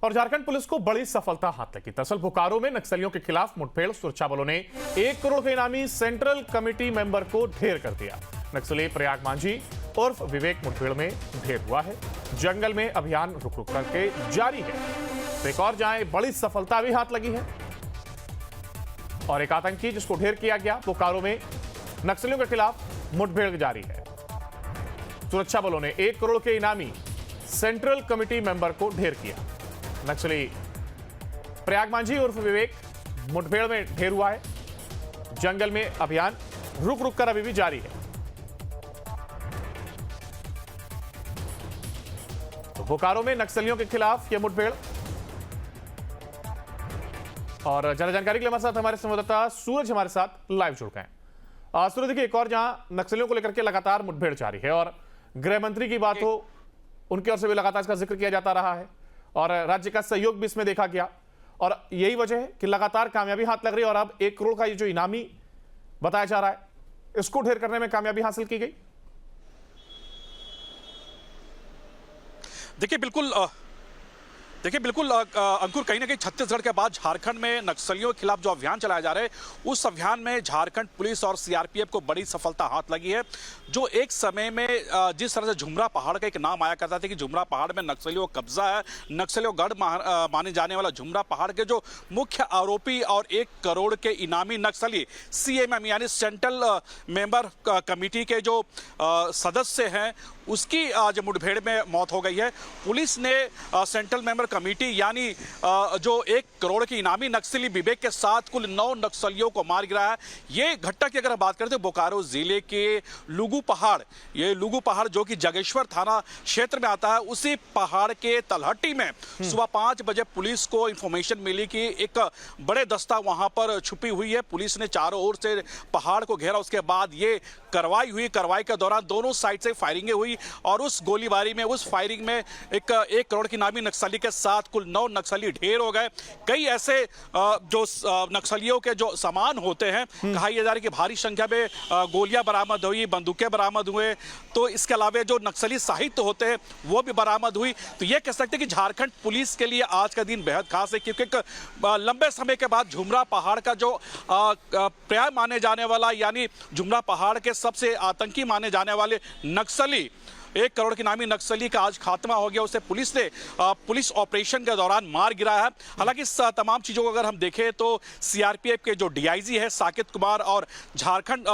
और झारखंड पुलिस को बड़ी सफलता हाथ लगी। दरअसल बोकारो में नक्सलियों के खिलाफ मुठभेड़ सुरक्षा बलों ने 1 करोड़ के इनामी सेंट्रल कमेटी मेंबर को ढेर कर दिया। नक्सली प्रयाग मांझी उर्फ विवेक मुठभेड़ में ढेर हुआ है। जंगल में अभियान रुक रुक करके जारी है। तो एक और जहां बड़ी सफलता भी हाथ लगी है और एक आतंकी जिसको ढेर किया गया। बोकारो में नक्सलियों के खिलाफ मुठभेड़ जारी है। सुरक्षा बलों ने 1 करोड़ के इनामी सेंट्रल कमेटी मेंबर को ढेर किया। नक्सली प्रयाग मांझी उर्फ विवेक मुठभेड़ में ढेर हुआ है। जंगल में अभियान रुक रुक कर अभी भी जारी है। तो बोकारो में नक्सलियों के खिलाफ यह मुठभेड़। और ज्यादा जानकारी के लिए हमारे साथ हमारे संवाददाता सूरज हमारे साथ लाइव जुड़ गए हैं। सूरज, देखिए एक और जहां नक्सलियों को लेकर के लगातार मुठभेड़ जारी है और गृह मंत्री की बात हो, उनकी ओर से भी लगातार इसका जिक्र किया जाता रहा है और राज्य का सहयोग भी इसमें देखा गया और यही वजह है कि लगातार कामयाबी हाथ लग रही है। और अब 1 करोड़ का ये जो इनामी बताया जा रहा है, इसको ढेर करने में कामयाबी हासिल की गई। देखिए बिल्कुल अंकुर, कहीं ना कहीं छत्तीसगढ़ के बाद झारखंड में नक्सलियों के खिलाफ जो अभियान चलाया जा रहा है, उस अभियान में झारखंड पुलिस और सीआरपीएफ को बड़ी सफलता हाथ लगी है। जो एक समय में जिस तरह से झुमरा पहाड़ का एक नाम आया करता था कि झुमरा पहाड़ में नक्सलियों का कब्जा है, नक्सलियों गढ़ माने जाने वाला झुमरा पहाड़ के जो मुख्य आरोपी और 1 करोड़ के इनामी नक्सली सीएमएम यानी सेंट्रल मेंबर कमेटी के जो सदस्य हैं, उसकी आज मुठभेड़ में मौत हो गई है। पुलिस ने सेंट्रल मेंबर कमेटी यानी जो 1 करोड़ की इनामी नक्सली विवेक के साथ कुल 9 नक्सलियों को मार गिराया है। ये घटना की अगर बात करें तो बोकारो जिले के लुगु पहाड़ जो कि जगेश्वर थाना क्षेत्र में आता है, उसी पहाड़ के तलहटी में सुबह 5 बजे पुलिस को इंफॉर्मेशन मिली कि एक बड़े दस्ता वहां पर छुपी हुई है। पुलिस ने चारों ओर से पहाड़ को घेरा। उसके बाद ये कार्रवाई हुई। कार्रवाई के दौरान दोनों साइड से फायरिंगें हुई और उस गोलीबारी में, उस फायरिंग में 1 करोड़ की इनामी नक्सली के साथ कुल 9 नक्सली ढेर हो गए। कई ऐसे जो नक्सलियों के जो सामान होते हैं, कहा यह जा रहा है कि भारी संख्या में गोलियां बरामद हुई, बंदूकें बरामद हुए। तो इसके अलावा जो नक्सली साहित्य होते हैं वो भी बरामद हुई। तो ये कह सकते हैं कि झारखंड पुलिस के लिए आज का दिन बेहद खास है, क्योंकि एक लंबे समय के बाद झुमरा पहाड़ का जो पर्याय माने जाने वाला यानी झुमरा पहाड़ के सबसे आतंकी माने जाने वाले नक्सली 1 करोड़ के नामी नक्सली का आज खात्मा हो गया। उसे पुलिस ने पुलिस ऑपरेशन के दौरान मार गिराया है। हालांकि इस तमाम चीज़ों को अगर हम देखें तो सीआरपीएफ के जो डीआईजी है साकेत कुमार और झारखंड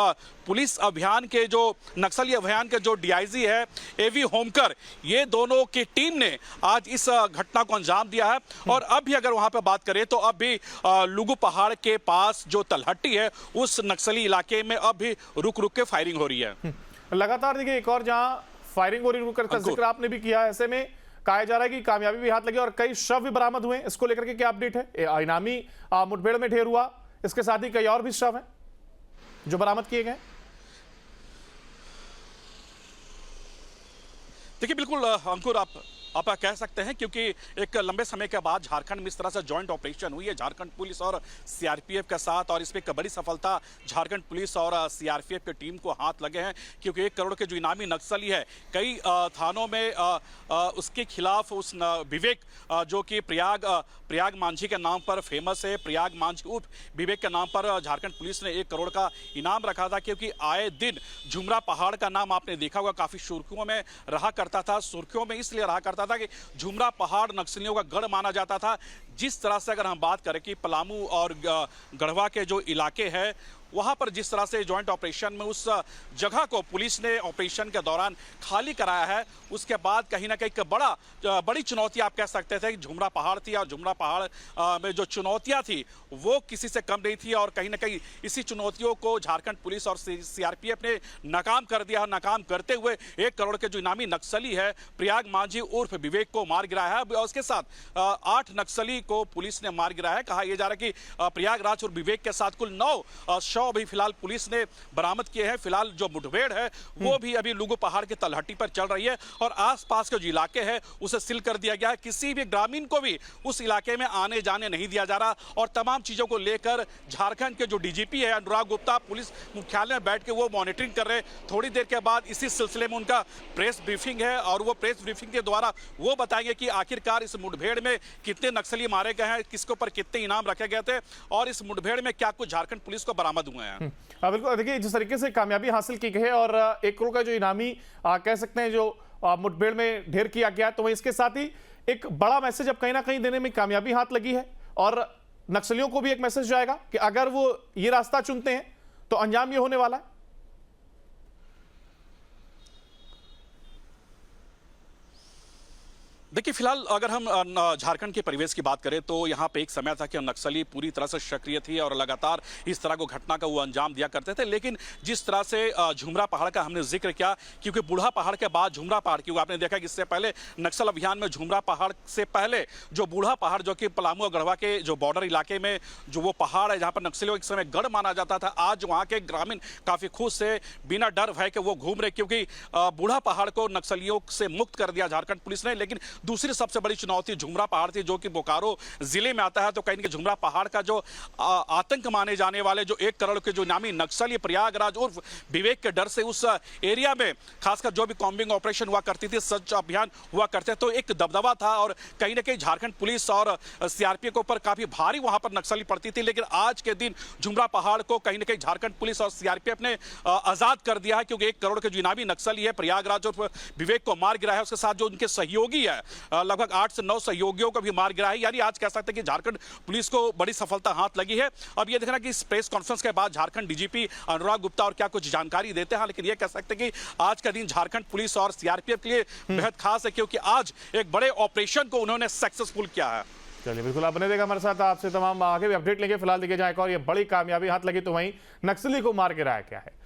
पुलिस अभियान के जो नक्सली अभियान के जो डीआईजी है एवी होमकर, ये दोनों की टीम ने आज इस घटना को अंजाम दिया है। और अब भी अगर वहां पर बात करें तो अब भी लुगु पहाड़ के पास जो तलहटी है, उस नक्सली इलाके में अब भी रुक रुक के फायरिंग हो रही है। लगातार देखिए एक और जहां फायरिंग और का जिक्र आपने भी किया, ऐसे में कहा जा रहा है कि कामयाबी भी हाथ लगी और कई शव भी बरामद हुए। इसको लेकर के क्या अपडेट है? इनामी मुठभेड़ में ढेर हुआ, इसके साथ ही कई और भी शव हैं जो बरामद किए गए। देखिए बिल्कुल अंकुर, आप कह सकते हैं, क्योंकि एक लंबे समय के बाद झारखंड में इस तरह से जॉइंट ऑपरेशन हुई है झारखंड पुलिस और सीआरपीएफ के साथ, और इसमें एक बड़ी सफलता झारखंड पुलिस और सीआरपीएफ की टीम को हाथ लगे हैं। क्योंकि 1 करोड़ के जो इनामी नक्सली है, कई थानों में उसके खिलाफ उस विवेक जो कि प्रयाग मांझी के नाम पर फेमस है, प्रयाग मांझी उर्फ विवेक के नाम पर झारखंड पुलिस ने 1 करोड़ का इनाम रखा था। क्योंकि आए दिन झुमरा पहाड़ का नाम आपने देखा होगा काफी सुर्खियों में रहा करता था। सुर्खियों में इसलिए रहा करता था कि झुमरा पहाड़ नक्सलियों का गढ़ माना जाता था। जिस तरह से अगर हम बात करें कि पलामू और गढ़वा के जो इलाके हैं, वहां पर जिस तरह से जॉइंट ऑपरेशन में उस जगह को पुलिस ने ऑपरेशन के दौरान खाली कराया है, उसके बाद कहीं ना कहीं एक बड़ी चुनौती आप कह सकते थे कि झुमरा पहाड़ थी। और झुमरा पहाड़ में जो चुनौतियां थी वो किसी से कम नहीं थी। और कहीं ना कहीं इसी चुनौतियों को झारखंड पुलिस और सीआरपीएफ ने नाकाम कर दिया। नाकाम करते हुए 1 करोड़ के जो इनामी नक्सली है प्रयाग मांझी उर्फ विवेक को मार गिराया है। और उसके साथ 8 नक्सली को पुलिस ने मार गिराया है। कहा यह जा रहा है कि प्रयागराज और विवेक के साथ कुल 9 शव शव अभी फिलहाल पुलिस ने बरामद किए हैं। फिलहाल जो मुठभेड़ है वो भी अभी लुगु पहाड़ के तलहटी पर चल रही है और आसपास के जो इलाके हैं उसे सील कर दिया गया है। किसी भी ग्रामीण को भी उस इलाके में आने जाने नहीं दिया जा रहा और तमाम चीजों को लेकर झारखंड के जो डीजीपी है अनुराग गुप्ता पुलिस मुख्यालय में बैठ के वो मॉनिटरिंग कर रहे हैं। थोड़ी देर के बाद इसी सिलसिले में उनका प्रेस ब्रीफिंग है और वो प्रेस ब्रीफिंग के द्वारा वो बताएंगे कि आखिरकार इस मुठभेड़ में कितने नक्सली मारे गए हैं, किसके ऊपर कितने इनाम रखे गए थे और इस मुठभेड़ में क्या कुछ झारखंड पुलिस को बरामद हुए हैं। बिल्कुल, देखिए जिस तरीके से कामयाबी हासिल की गई है और 1 करोड़ का जो इनामी कह सकते हैं जो मुठभेड़ में ढेर किया गया तो वहीं इसके साथ ही एक बड़ा मैसेज अब कहीं ना कहीं देने में कामयाबी हाथ लगी है और नक्सलियों को भी एक मैसेज जाएगा कि अगर वो ये रास्ता चुनते हैं तो अंजाम ये होने वाला है। देखिए फिलहाल अगर हम झारखंड के परिवेश की बात करें तो यहाँ पे एक समय था कि नक्सली पूरी तरह से सक्रिय थी और लगातार इस तरह को घटना का वो अंजाम दिया करते थे। लेकिन जिस तरह से झुमरा पहाड़ का हमने जिक्र किया क्योंकि बूढ़ा पहाड़ के बाद झुमरा पहाड़, क्योंकि आपने देखा कि इससे पहले नक्सल अभियान में झुमरा पहाड़ से पहले जो बूढ़ा पहाड़ जो कि पलामू और गढ़वा के जो बॉर्डर इलाके में जो वो पहाड़ है जहाँ पर नक्सलियों एक समय गढ़ माना जाता था, आज वहाँ के ग्रामीण काफी खुश से बिना डर भय के वो घूम रहे क्योंकि बूढ़ा पहाड़ को नक्सलियों से मुक्त कर दिया झारखंड पुलिस ने। लेकिन दूसरी सबसे बड़ी चुनौती झुमरा पहाड़ थी जो कि बोकारो जिले में आता है। तो कहीं ना कहीं झुमरा पहाड़ का जो आतंक माने जाने वाले जो 1 करोड़ के जो नामी नक्सली प्रयागराज उर्फ विवेक के डर से उस एरिया में खासकर जो भी कॉम्बिंग ऑपरेशन हुआ करती थी, सर्च अभियान हुआ करते तो एक दबदबा था और कहीं ना कहीं झारखंड पुलिस और सीआरपीएफ के ऊपर काफी भारी वहां पर नक्सली पड़ती थी। लेकिन आज के दिन झुमरा पहाड़ को कहीं ना कहीं झारखंड पुलिस और सीआरपीएफ ने आजाद कर दिया है क्योंकि 1 करोड़ के जो इनामी नक्सली है प्रयागराज और विवेक को मार गिरा है। उसके साथ जो उनके सहयोगी है लगभग 8 से 9 सहयोगियों को भी मार गिरा है। यानी आज कह सकते हैं कि झारखंड पुलिस को बड़ी सफलता हाथ लगी है। अब ये देखना कि इस प्रेस कॉन्फ्रेंस के बाद झारखंड डीजीपी अनुराग गुप्ता और क्या कुछ जानकारी देते हैं। लेकिन ये कह सकते हैं कि आज का दिन झारखंड पुलिस और सीआरपीएफ के लिए बेहद खास है क्योंकि आज एक बड़े ऑपरेशन को उन्होंने सक्सेसफुल किया है। चलिए बिल्कुल, आप बने रहेगा हमारे साथ, आपसे तमाम आगे भी अपडेट लेंगे। फिलहाल देखिए जाए और ये बड़ी कामयाबी हाथ लगी तो वहीं नक्सली को मार गिराया गया है।